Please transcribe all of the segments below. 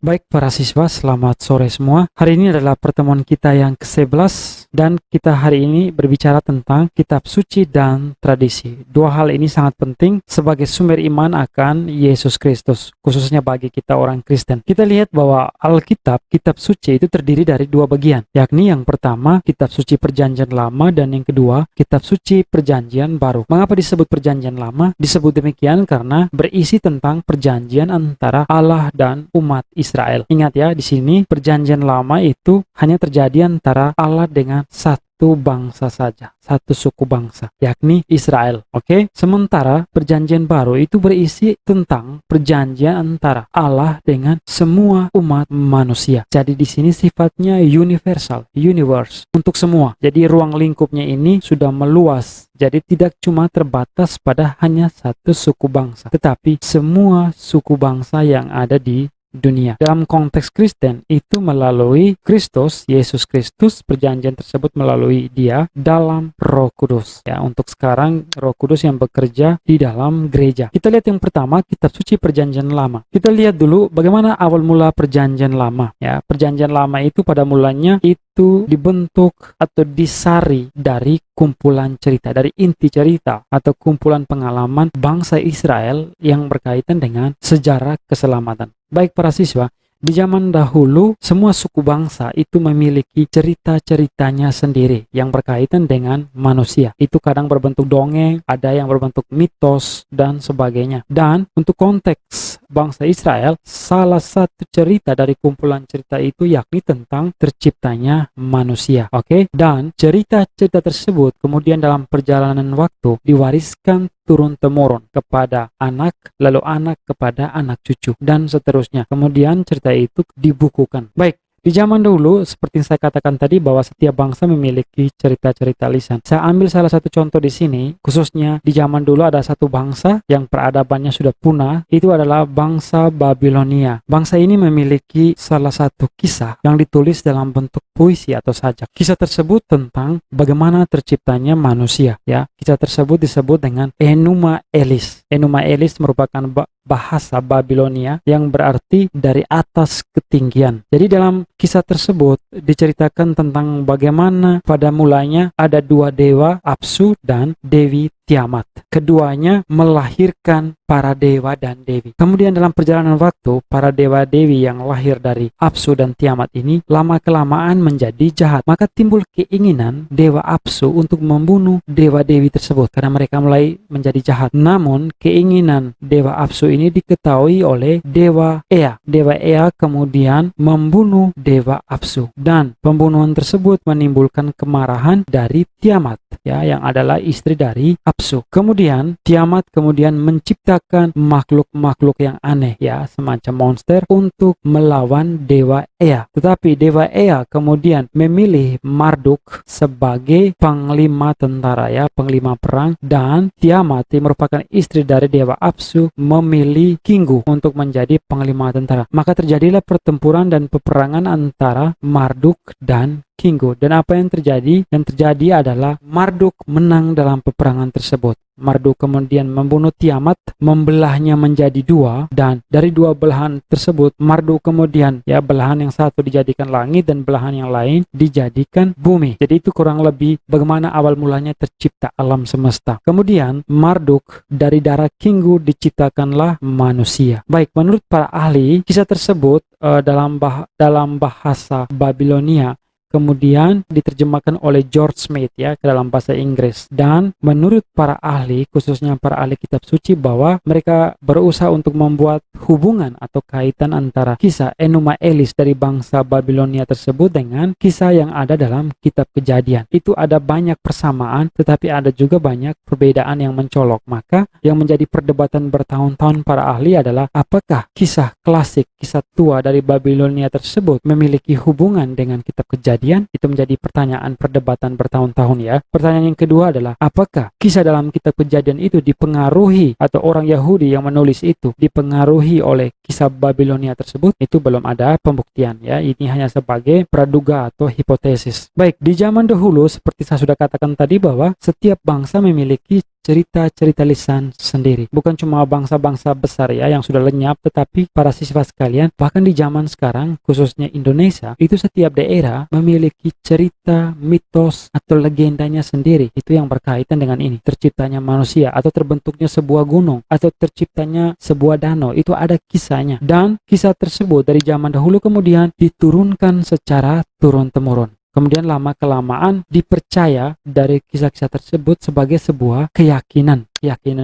Baik para siswa, selamat sore semua. Hari ini adalah pertemuan kita yang ke-11 dan kita hari ini berbicara tentang kitab suci dan tradisi. Dua hal ini sangat penting sebagai sumber iman akan Yesus Kristus, khususnya bagi kita orang Kristen. Kita lihat bahwa Alkitab, kitab suci itu terdiri dari dua bagian, yakni yang pertama kitab suci Perjanjian Lama dan yang kedua kitab suci Perjanjian Baru. Mengapa disebut Perjanjian Lama? Disebut demikian karena berisi tentang perjanjian antara Allah dan umat Israel. Ingat ya, di sini Perjanjian Lama itu hanya terjadi antara Allah dengan satu bangsa saja, satu suku bangsa, yakni Israel. Oke? Sementara Perjanjian Baru itu berisi tentang perjanjian antara Allah dengan semua umat manusia. Jadi di sini sifatnya universal, universe, untuk semua. Jadi ruang lingkupnya ini sudah meluas. Jadi tidak cuma terbatas pada hanya satu suku bangsa, tetapi semua suku bangsa yang ada di dunia. Dalam konteks Kristen itu melalui Kristus, Yesus Kristus, perjanjian tersebut melalui Dia dalam Roh Kudus. Ya, untuk sekarang Roh Kudus yang bekerja di dalam gereja. Kita lihat yang pertama, kitab suci Perjanjian Lama. Kita lihat dulu bagaimana awal mula Perjanjian Lama. Ya, Perjanjian Lama itu pada mulanya itu dibentuk atau disari dari kumpulan cerita, dari inti cerita atau kumpulan pengalaman bangsa Israel yang berkaitan dengan sejarah keselamatan. Baik para siswa, di zaman dahulu semua suku bangsa itu memiliki cerita-ceritanya sendiri yang berkaitan dengan manusia. Itu kadang berbentuk dongeng, ada yang berbentuk mitos dan sebagainya. Dan untuk konteks bangsa Israel, salah satu cerita dari kumpulan cerita itu yakni tentang terciptanya manusia. Oke? Dan cerita-cerita tersebut kemudian dalam perjalanan waktu diwariskan turun-temurun kepada anak, lalu anak kepada anak cucu, dan seterusnya. Kemudian cerita itu dibukukan. Baik, di zaman dulu, seperti yang saya katakan tadi, bahwa setiap bangsa memiliki cerita-cerita lisan. Saya ambil salah satu contoh di sini, khususnya di zaman dulu ada satu bangsa yang peradabannya sudah punah, itu adalah bangsa Babilonia. Bangsa ini memiliki salah satu kisah yang ditulis dalam bentuk puisi atau sajak. Kisah tersebut tentang bagaimana terciptanya manusia. Ya, kisah tersebut disebut dengan Enuma Elis. Enuma Elis merupakan bahasa Babilonia yang berarti dari atas ketinggian. Jadi dalam kisah tersebut diceritakan tentang bagaimana pada mulanya ada dua dewa, Apsu dan Dewi Tiamat. Keduanya melahirkan para dewa dan dewi. Kemudian dalam perjalanan waktu, para dewa-dewi yang lahir dari Apsu dan Tiamat ini lama-kelamaan menjadi jahat. Maka timbul keinginan dewa Apsu untuk membunuh dewa-dewi tersebut karena mereka mulai menjadi jahat. Namun keinginan dewa Apsu ini diketahui oleh dewa Ea. Dewa Ea kemudian membunuh dewa Apsu dan pembunuhan tersebut menimbulkan kemarahan dari Tiamat, ya, yang adalah istri dari Apsu. Kemudian Tiamat kemudian menciptakan makhluk-makhluk yang aneh, ya, semacam monster untuk melawan dewa Ea. Tetapi dewa Ea kemudian memilih Marduk sebagai panglima tentara, ya, panglima perang, dan Tiamat yang merupakan istri dari dewa Apsu memilih Kingu untuk menjadi panglima tentara. Maka terjadilah pertempuran dan peperangan antara Marduk dan Kingu. Dan apa yang terjadi? Yang terjadi adalah Marduk menang dalam peperangan tersebut. Marduk kemudian membunuh Tiamat, membelahnya menjadi dua, dan dari dua belahan tersebut Marduk kemudian, ya, belahan yang satu dijadikan langit dan belahan yang lain dijadikan bumi. Jadi itu kurang lebih bagaimana awal mulanya tercipta alam semesta. Kemudian Marduk dari darah Kingu diciptakanlah manusia. Baik, menurut para ahli, kisah tersebut dalam bahasa Babilonia kemudian diterjemahkan oleh George Smith, ya, ke dalam bahasa Inggris. Dan menurut para ahli, khususnya para ahli kitab suci, bahwa mereka berusaha untuk membuat hubungan atau kaitan antara kisah Enuma Elis dari bangsa Babilonia tersebut dengan kisah yang ada dalam kitab Kejadian. Itu ada banyak persamaan, tetapi ada juga banyak perbedaan yang mencolok. Maka yang menjadi perdebatan bertahun-tahun para ahli adalah apakah kisah klasik, kisah tua dari Babilonia tersebut memiliki hubungan dengan kitab Kejadian? Itu menjadi pertanyaan perdebatan bertahun-tahun, ya. Pertanyaan yang kedua adalah apakah kisah dalam kitab Kejadian itu dipengaruhi atau orang Yahudi yang menulis itu dipengaruhi oleh kisah Babilonia tersebut? Itu belum ada pembuktian, ya. Ini hanya sebagai praduga atau hipotesis. Baik, di zaman dahulu seperti saya sudah katakan tadi bahwa setiap bangsa memiliki cerita-cerita lisan sendiri. Bukan cuma bangsa-bangsa besar ya yang sudah lenyap, tetapi para siswa sekalian, bahkan di zaman sekarang, khususnya Indonesia, itu setiap daerah memiliki cerita, mitos, atau legendanya sendiri. Itu yang berkaitan dengan ini. Terciptanya manusia, atau terbentuknya sebuah gunung, atau terciptanya sebuah danau, itu ada kisahnya. Dan kisah tersebut dari zaman dahulu kemudian diturunkan secara turun-temurun. Kemudian lama-kelamaan dipercaya dari kisah-kisah tersebut sebagai sebuah keyakinan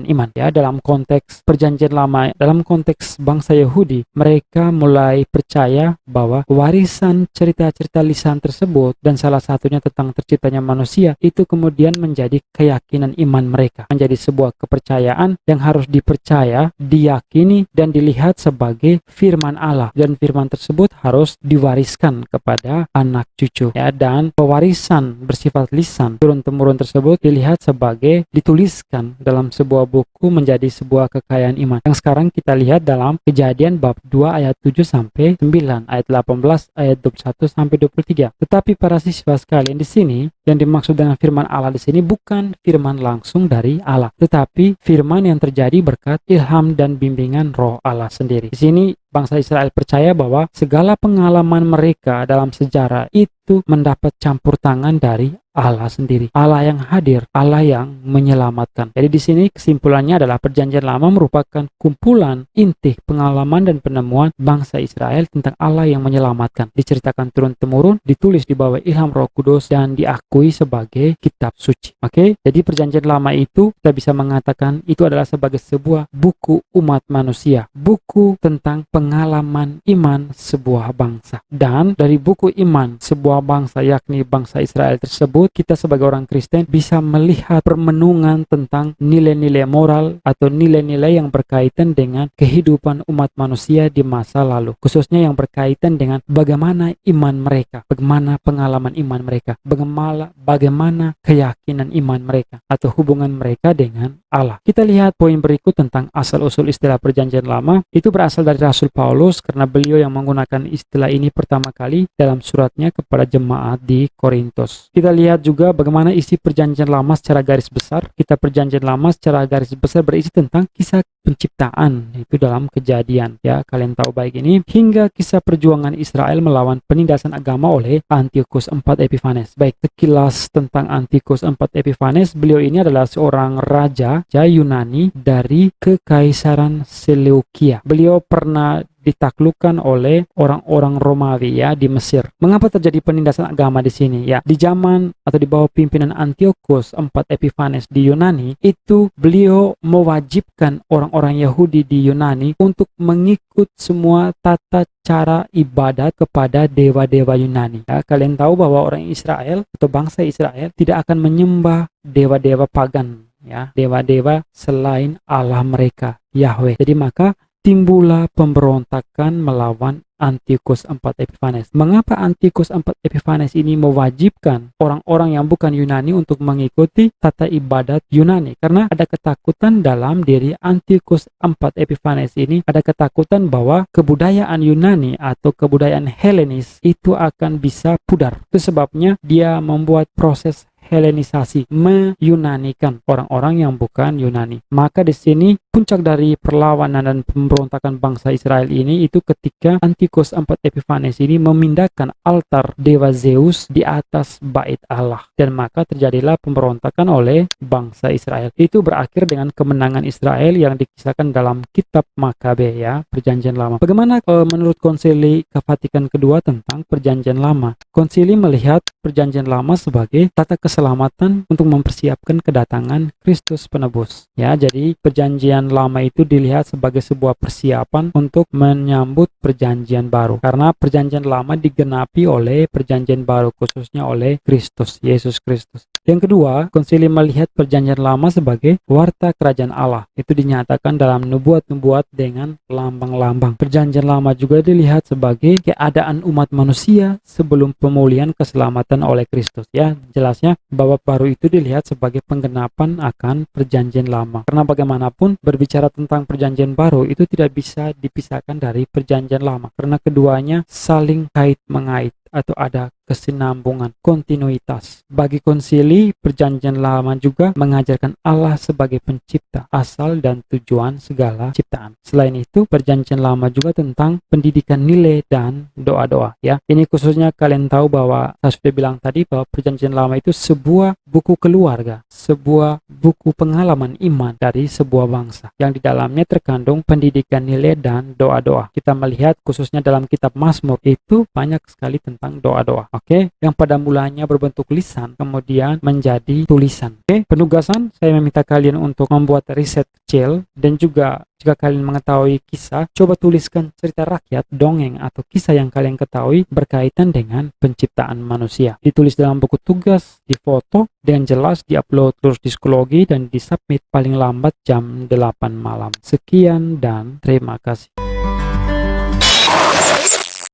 iman ya. Dalam konteks perjanjian lama, dalam konteks bangsa Yahudi, mereka mulai percaya bahwa warisan cerita-cerita lisan tersebut dan salah satunya tentang terciptanya manusia itu kemudian menjadi keyakinan iman mereka, menjadi sebuah kepercayaan yang harus dipercaya, diyakini, dan dilihat sebagai firman Allah, dan firman tersebut harus diwariskan kepada anak cucu ya. Dan pewarisan bersifat lisan turun-temurun tersebut dilihat sebagai dituliskan dalam sebuah buku menjadi sebuah kekayaan iman. Yang sekarang kita lihat dalam Kejadian bab 2 ayat 7 sampai 9, ayat 18, ayat 21 sampai 23. Tetapi para siswa sekalian, di sini yang dimaksud dengan firman Allah di sini bukan firman langsung dari Allah, tetapi firman yang terjadi berkat ilham dan bimbingan Roh Allah sendiri. Di sini bangsa Israel percaya bahwa segala pengalaman mereka dalam sejarah itu mendapat campur tangan dari Allah sendiri, Allah yang hadir, Allah yang menyelamatkan. Jadi di sini kesimpulannya adalah perjanjian lama merupakan kumpulan inti pengalaman dan penemuan bangsa Israel tentang Allah yang menyelamatkan. Diceritakan turun-temurun, ditulis di bawah ilham Roh Kudus, dan diakui sebagai kitab suci. Oke, jadi perjanjian lama itu kita bisa mengatakan itu adalah sebagai sebuah buku umat manusia, buku tentang pengalaman iman sebuah bangsa. Dan dari buku iman sebuah bangsa, yakni bangsa Israel tersebut, kita sebagai orang Kristen bisa melihat permenungan tentang nilai-nilai moral atau nilai-nilai yang berkaitan dengan kehidupan umat manusia di masa lalu, khususnya yang berkaitan dengan bagaimana iman mereka, bagaimana pengalaman iman mereka, bagaimana keyakinan iman mereka atau hubungan mereka dengan Allah. Kita lihat poin berikut tentang asal-usul istilah perjanjian lama. Itu berasal dari Rasul Paulus karena beliau yang menggunakan istilah ini pertama kali dalam suratnya kepada jemaat di Korintus. Kita lihat juga bagaimana isi perjanjian lama secara garis besar. Kitab perjanjian lama secara garis besar berisi tentang kisah penciptaan, itu dalam Kejadian ya, kalian tahu baik ini, hingga kisah perjuangan Israel melawan penindasan agama oleh Antiochus IV Epiphanes. Baik, sekilas tentang Antiochus IV Epiphanes, beliau ini adalah seorang raja Yunani dari Kekaisaran Seleukia. Beliau pernah ditaklukkan oleh orang-orang Romawi ya di Mesir. Mengapa terjadi penindasan agama di sini? Ya, di zaman atau di bawah pimpinan Antiochus IV Epiphanes di Yunani, itu beliau mewajibkan orang-orang Yahudi di Yunani untuk mengikut semua tata cara ibadat kepada dewa-dewa Yunani. Ya, kalian tahu bahwa orang Israel atau bangsa Israel tidak akan menyembah dewa-dewa pagan, ya, dewa-dewa selain Allah mereka, Yahweh. Jadi maka timbullah pemberontakan melawan Antiochus IV Epiphanes. Mengapa Antiochus IV Epiphanes ini mewajibkan orang-orang yang bukan Yunani untuk mengikuti tata ibadat Yunani? Karena ada ketakutan dalam diri Antiochus IV Epiphanes ini, ada ketakutan bahwa kebudayaan Yunani atau kebudayaan Helenis itu akan bisa pudar. Itu sebabnya dia membuat proses Helenisasi, meyunanikan orang-orang yang bukan Yunani. Maka di sini puncak dari perlawanan dan pemberontakan bangsa Israel ini itu ketika Antiochus IV Epiphanes ini memindahkan altar dewa Zeus di atas bait Allah, dan maka terjadilah pemberontakan oleh bangsa Israel. Itu berakhir dengan kemenangan Israel yang dikisahkan dalam kitab Makabe ya, perjanjian lama. Bagaimana menurut Konsili Vatikan kedua tentang perjanjian lama? Konsili melihat perjanjian lama sebagai tata keselamatan untuk mempersiapkan kedatangan Kristus penebus. Ya, jadi perjanjian lama itu dilihat sebagai sebuah persiapan untuk menyambut perjanjian baru. Karena perjanjian lama digenapi oleh perjanjian baru, khususnya oleh Kristus, Yesus Kristus. Yang kedua, Konsili melihat perjanjian lama sebagai warta kerajaan Allah. Itu dinyatakan dalam nubuat-nubuat dengan lambang-lambang. Perjanjian lama juga dilihat sebagai keadaan umat manusia sebelum pemulihan keselamatan oleh Kristus. Ya, jelasnya babak baru itu dilihat sebagai penggenapan akan perjanjian lama. Karena bagaimanapun berbicara tentang perjanjian baru itu tidak bisa dipisahkan dari perjanjian lama, karena keduanya saling kait mengait atau ada kesinambungan, kontinuitas. Bagi konsili, Perjanjian Lama juga mengajarkan Allah sebagai pencipta, asal dan tujuan segala ciptaan. Selain itu, Perjanjian Lama juga tentang pendidikan nilai dan doa-doa, ya. Ini khususnya kalian tahu bahwa saya sudah bilang tadi bahwa Perjanjian Lama itu sebuah buku keluarga, sebuah buku pengalaman iman dari sebuah bangsa yang di dalamnya terkandung pendidikan nilai dan doa-doa. Kita melihat khususnya dalam kitab Mazmur itu banyak sekali tentang doa-doa. Oke, yang pada mulanya berbentuk lisan kemudian menjadi tulisan. Oke, penugasan saya meminta kalian untuk membuat riset kecil, dan juga jika kalian mengetahui kisah, coba tuliskan cerita rakyat, dongeng, atau kisah yang kalian ketahui berkaitan dengan penciptaan manusia. Ditulis dalam buku tugas, difoto dengan jelas, diupload terus di Psikologi, dan disubmit paling lambat jam 8 malam. Sekian dan terima kasih.